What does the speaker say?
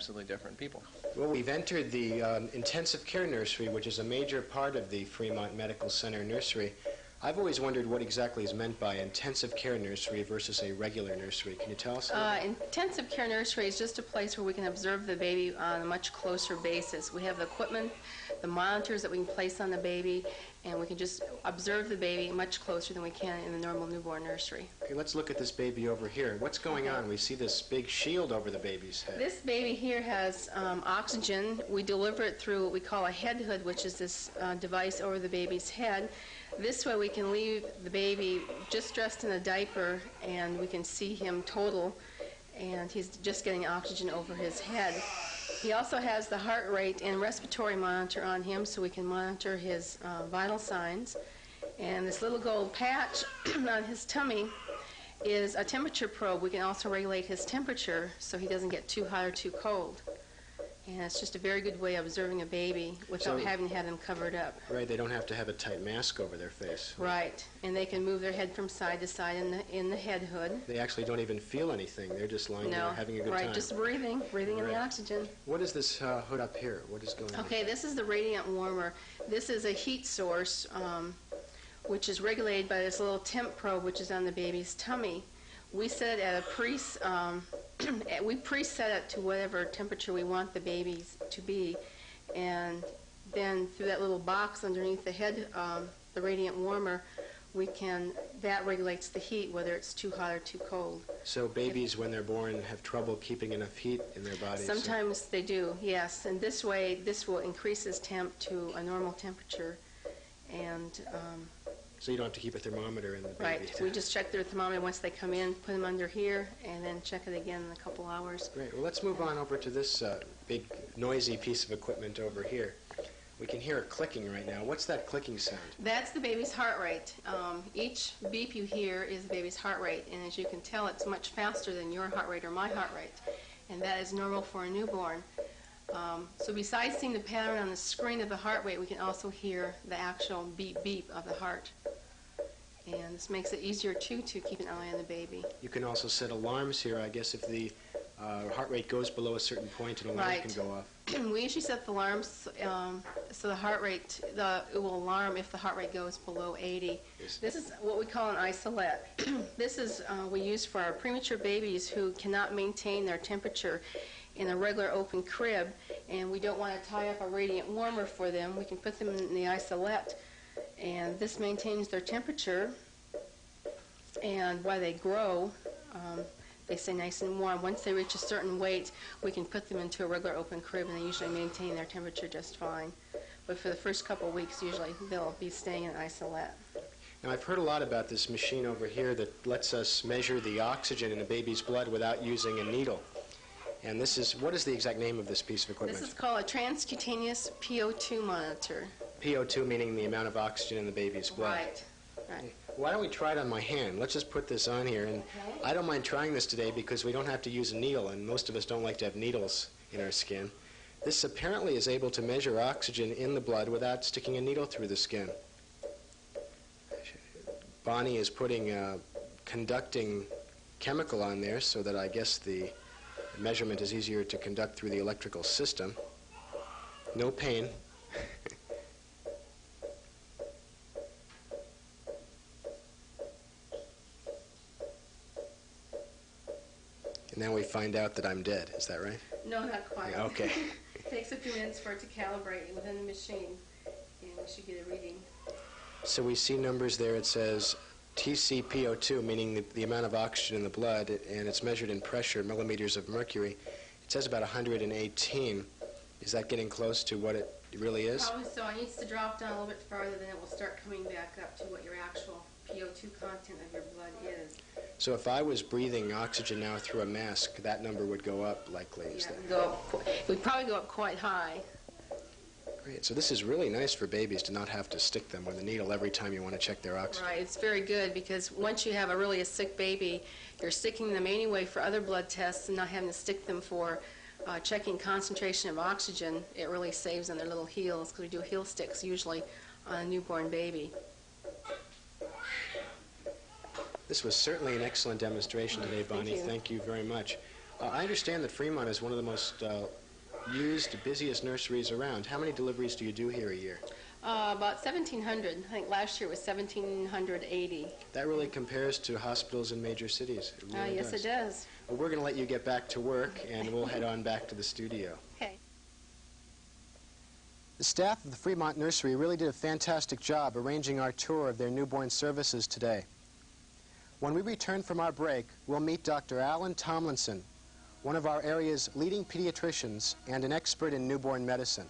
absolutely different people. Well, we've entered the intensive care nursery, which is a major part of the Fremont Medical Center nursery. I've always wondered what exactly is meant by intensive care nursery versus a regular nursery. Can you tell us? Intensive care nursery is just a place where we can observe the baby on a much closer basis. We have the equipment, the monitors that we can place on the baby, and we can just observe the baby much closer than we can in the normal newborn nursery. Okay, let's look at this baby over here. What's going on? We see this big shield over the baby's head. This baby here has oxygen. We deliver it through what we call a head hood, which is this device over the baby's head. This way we can leave the baby just dressed in a diaper and we can see him total, and he's just getting oxygen over his head. He also has the heart rate and respiratory monitor on him so we can monitor his vital signs. And this little gold patch on his tummy is a temperature probe. We can also regulate his temperature so he doesn't get too hot or too cold. And it's just a very good way of observing a baby without having to have them covered up. Right, they don't have to have a tight mask over their face. Right, and they can move their head from side to side in the head hood. They actually don't even feel anything. They're just lying there having a good time. Right, just breathing in the oxygen. What is this hood up here? What is going on? Okay, this is the radiant warmer. This is a heat source which is regulated by this little temp probe which is on the baby's tummy. We set it at a we preset it to whatever temperature we want the babies to be, and then through that little box underneath the head, the radiant warmer, that regulates the heat, whether it's too hot or too cold. So babies, when they're born, have trouble keeping enough heat in their bodies? Sometimes they do, yes. And this way, this will increase his temp to a normal temperature, and so you don't have to keep a thermometer in the baby. Right. We just check their thermometer once they come in, put them under here, and then check it again in a couple hours. Great. Well, let's move on over to this big, noisy piece of equipment over here. We can hear it clicking right now. What's that clicking sound? That's the baby's heart rate. Each beep you hear is the baby's heart rate, and as you can tell, it's much faster than your heart rate or my heart rate, and that is normal for a newborn. So besides seeing the pattern on the screen of the heart rate, we can also hear the actual beep beep of the heart. And this makes it easier, too, to keep an eye on the baby. You can also set alarms here. I guess if the heart rate goes below a certain point, an alarm can go off. We usually set the alarms so the heart rate, it will alarm if the heart rate goes below 80. Yes. This is what we call an isolette. This is we use for our premature babies who cannot maintain their temperature in a regular open crib, and we don't want to tie up a radiant warmer for them. We can put them in the isolette, and this maintains their temperature, and while they grow, they stay nice and warm. Once they reach a certain weight, we can put them into a regular open crib, and they usually maintain their temperature just fine. But for the first couple of weeks, usually they'll be staying in isolette. Now, I've heard a lot about this machine over here that lets us measure the oxygen in a baby's blood without using a needle. And this is, what is the exact name of this piece of equipment? This is called a Transcutaneous PO2 monitor. PO2 meaning the amount of oxygen in the baby's blood. Right. Right. Why don't we try it on my hand? Let's just put this on here. And I don't mind trying this today because we don't have to use a needle, and most of us don't like to have needles in our skin. This apparently is able to measure oxygen in the blood without sticking a needle through the skin. Bonnie is putting a conducting chemical on there so that I guess the measurement is easier to conduct through the electrical system. No pain. And now we find out that I'm dead. Is that right? No, not quite. Okay. It takes a few minutes for it to calibrate within the machine, and we should get a reading. So we see numbers there. It says TCPO2, meaning the amount of oxygen in the blood, and it's measured in pressure, millimeters of mercury. It says about 118. Is that getting close to what it really is? Probably so. It needs to drop down a little bit farther, then it will start coming back up to what your actual PO2 content of your blood is. So if I was breathing oxygen now through a mask, that number would go up likely. Yeah, it would probably go up quite high. Great. So this is really nice for babies to not have to stick them with a needle every time you want to check their oxygen. Right. It's very good because once you have a sick baby, you're sticking them anyway for other blood tests and not having to stick them for checking concentration of oxygen. It really saves on their little heels because we do heel sticks usually on a newborn baby. This was certainly an excellent demonstration today, Bonnie. Thank you. Thank you very much. I understand that Fremont is one of the most used, busiest nurseries around. How many deliveries do you do here a year? About 1,700. I think last year was 1,780. That really compares to hospitals in major cities. It really Yes, does. it does. Well, we're going to let you get back to work, and we'll head on back to the studio. Okay. The staff of the Fremont Nursery really did a fantastic job arranging our tour of their newborn services today. When we return from our break, we'll meet Dr. Alan Tomlinson, one of our area's leading pediatricians and an expert in newborn medicine.